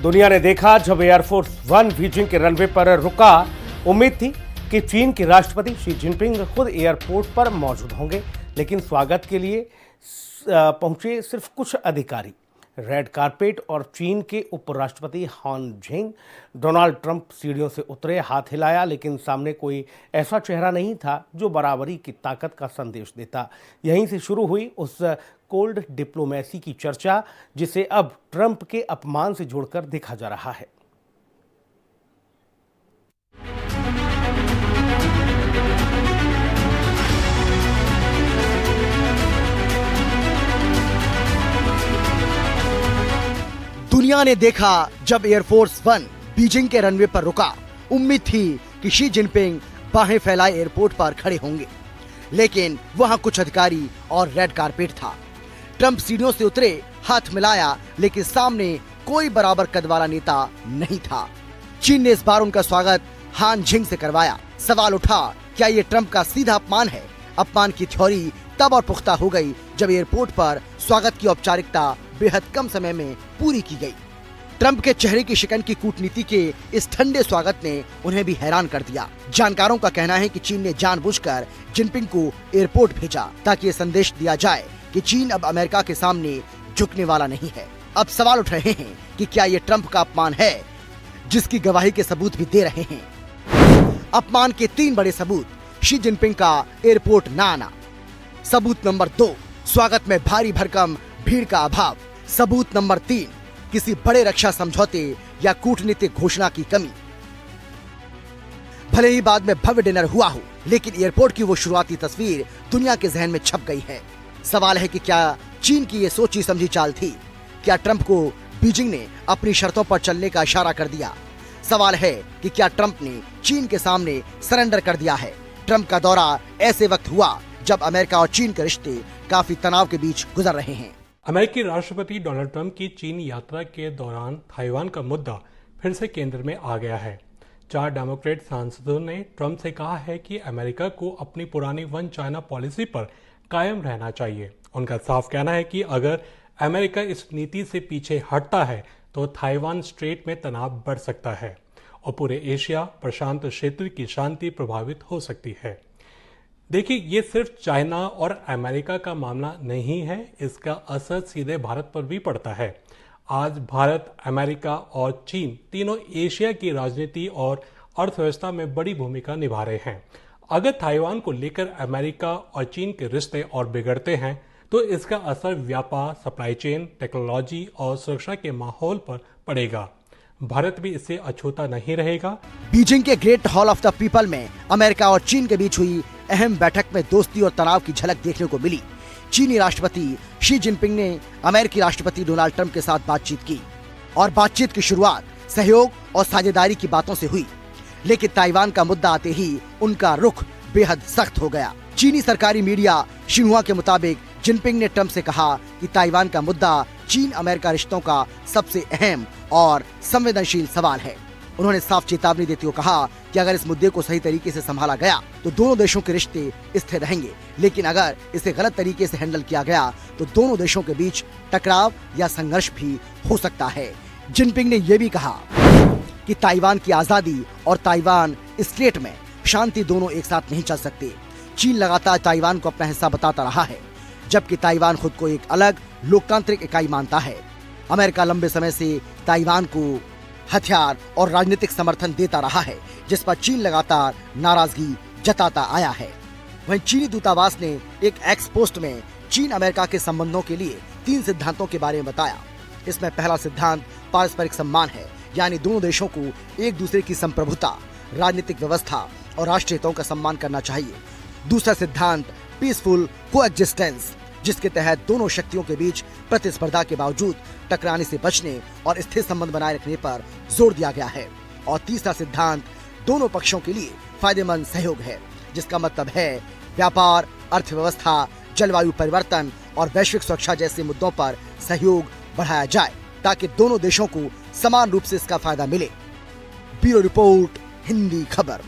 दुनिया ने देखा जब एयरफोर्स वन बीजिंग के रनवे पर रुका। उम्मीद थी कि चीन के राष्ट्रपति शी जिनपिंग खुद एयरपोर्ट पर मौजूद होंगे, लेकिन स्वागत के लिए पहुंचे सिर्फ कुछ अधिकारी। रेड कारपेट और चीन के उपराष्ट्रपति हान झेंग, डोनाल्ड ट्रंप सीढ़ियों से उतरे, हाथ हिलाया, लेकिन सामने कोई ऐसा चेहरा नहीं था जो बराबरी की ताकत का संदेश देता। यहीं से शुरू हुई उस कोल्ड डिप्लोमेसी की चर्चा जिसे अब ट्रंप के अपमान से जोड़कर देखा जा रहा है। दुनिया ने देखा जब एयरफोर्स वन बीजिंग के रनवे पर रुका। उम्मीद थी कि शी जिनपिंग बाहें फैलाए एयरपोर्ट पर खड़े होंगे, लेकिन वहां कुछ अधिकारी और रेड कारपेट था। ट्रंप सीढ़ियों से उतरे, हाथ मिलाया, लेकिन सामने कोई बराबर कद वाला नेता नहीं था। चीन ने इस बार उनका स्वागत हान झेंग से करवाया। सवाल उठा, क्या ये ट्रंप का सीधा अपमान है? अपमान की थ्योरी तब और पुख्ता हो गई जब एयरपोर्ट पर स्वागत की औपचारिकता बेहद कम समय में पूरी की गई। ट्रंप के चेहरे की शिकन की कूटनीति के इस ठंडे स्वागत ने उन्हें भी हैरान कर दिया। जानकारों का कहना है कि चीन ने जानबूझकर जिनपिंग को एयरपोर्ट भेजा ताकि ये संदेश दिया जाए कि चीन अब अमेरिका के सामने झुकने वाला नहीं है। अब सवाल उठ रहे हैं कि क्या ये ट्रंप का अपमान है, जिसकी गवाही के सबूत भी दे रहे हैं। अपमान के 3 बड़े सबूत: शी जिनपिंग का एयरपोर्ट न आना। सबूत नंबर 2, स्वागत में भारी भरकम भीड़ का अभाव। सबूत नंबर 3, किसी बड़े रक्षा समझौते या कूटनीतिक घोषणा की कमी। भले ही बाद में भव्य डिनर हुआ हो, लेकिन एयरपोर्ट की वो शुरुआती तस्वीर दुनिया के जहन में छप गई है। सवाल है कि क्या चीन की ये सोची समझी चाल थी? क्या ट्रंप को बीजिंग ने अपनी शर्तों पर चलने का इशारा कर दिया? सवाल है कि क्या ट्रंप ने चीन के सामने सरेंडर कर दिया है? ट्रंप का दौरा ऐसे वक्त हुआ जब अमेरिका और चीन के रिश्ते काफी तनाव के बीच गुजर रहे हैं। अमेरिकी राष्ट्रपति डोनाल्ड ट्रंप की चीन यात्रा के दौरान ताइवान का मुद्दा फिर से केंद्र में आ गया है। 4 डेमोक्रेट सांसदों ने ट्रंप से कहा है कि अमेरिका को अपनी पुरानी वन चाइना पॉलिसी पर कायम रहना चाहिए। उनका साफ कहना है कि अगर अमेरिका इस नीति से पीछे हटता है तो ताइवान स्ट्रेट में तनाव बढ़ सकता है और पूरे एशिया प्रशांत क्षेत्र की शांति प्रभावित हो सकती है। देखिए, ये सिर्फ चाइना और अमेरिका का मामला नहीं है, इसका असर सीधे भारत पर भी पड़ता है। आज भारत, अमेरिका और चीन तीनों एशिया की राजनीति और अर्थव्यवस्था में बड़ी भूमिका निभा रहे हैं। अगर ताइवान को लेकर अमेरिका और चीन के रिश्ते और बिगड़ते हैं तो इसका असर व्यापार, सप्लाई चेन, टेक्नोलॉजी और सुरक्षा के माहौल पर पड़ेगा। भारत भी इससे अछूता नहीं रहेगा। बीजिंग के great hall of the people में अमेरिका और चीन के बीच हुई अहम बैठक में दोस्ती और तनाव की झलक देखने को मिली। चीनी राष्ट्रपति शी जिनपिंग ने अमेरिकी राष्ट्रपति डोनाल्ड ट्रंप के साथ बातचीत की और बातचीत की शुरुआत सहयोग और साझेदारी की बातों से हुई, लेकिन ताइवान का मुद्दा आते ही उनका रुख बेहद सख्त हो गया। चीनी सरकारी मीडिया शिन्हुआ के मुताबिक जिनपिंग ने ट्रंप से कहा कि ताइवान का मुद्दा चीन अमेरिका रिश्तों का सबसे अहम और संवेदनशील सवाल है। उन्होंने साफ चेतावनी देते हुए कहा कि अगर इस मुद्दे को सही तरीके से संभाला गया तो दोनों देशों के रिश्ते स्थिर रहेंगे, लेकिन अगर इसे गलत तरीके से हैंडल किया गया तो दोनों देशों के बीच टकराव या संघर्ष भी हो सकता है। जिनपिंग ने यह भी कहा कि ताइवान की आजादी और ताइवान स्टेट में शांति दोनों एक साथ नहीं चल सकते। चीन लगातार ताइवान को अपना हिस्सा बताता रहा है, जबकि ताइवान खुद को एक अलग लोकतांत्रिक इकाई मानता है। अमेरिका लंबे समय से ताइवान को हथियार और राजनीतिक समर्थन देता रहा है, जिस पर चीन लगातार नाराजगी जताता आया है। वहीं चीनी दूतावास ने एक एक्स पोस्ट में चीन अमेरिका के संबंधों के लिए 3 सिद्धांतों के बारे में बताया। इसमें पहला सिद्धांत पारस्परिक सम्मान है, यानी दोनों देशों को एक दूसरे की संप्रभुता, राजनीतिक व्यवस्था और राष्ट्रीय हितों का सम्मान करना चाहिए। दूसरा सिद्धांत पीसफुल कोएग्जिस्टेंस, जिसके तहत दोनों शक्तियों के बीच प्रतिस्पर्धा के बावजूद टकराने से बचने और स्थिर संबंध बनाए रखने पर जोर दिया गया है। और तीसरा सिद्धांत दोनों पक्षों के लिए फायदेमंद सहयोग है, जिसका मतलब है व्यापार, अर्थव्यवस्था, जलवायु परिवर्तन और वैश्विक सुरक्षा जैसे मुद्दों पर सहयोग बढ़ाया जाए ताकि दोनों देशों को समान रूप से इसका फायदा मिले। ब्यूरो रिपोर्ट, हिंदी खबर।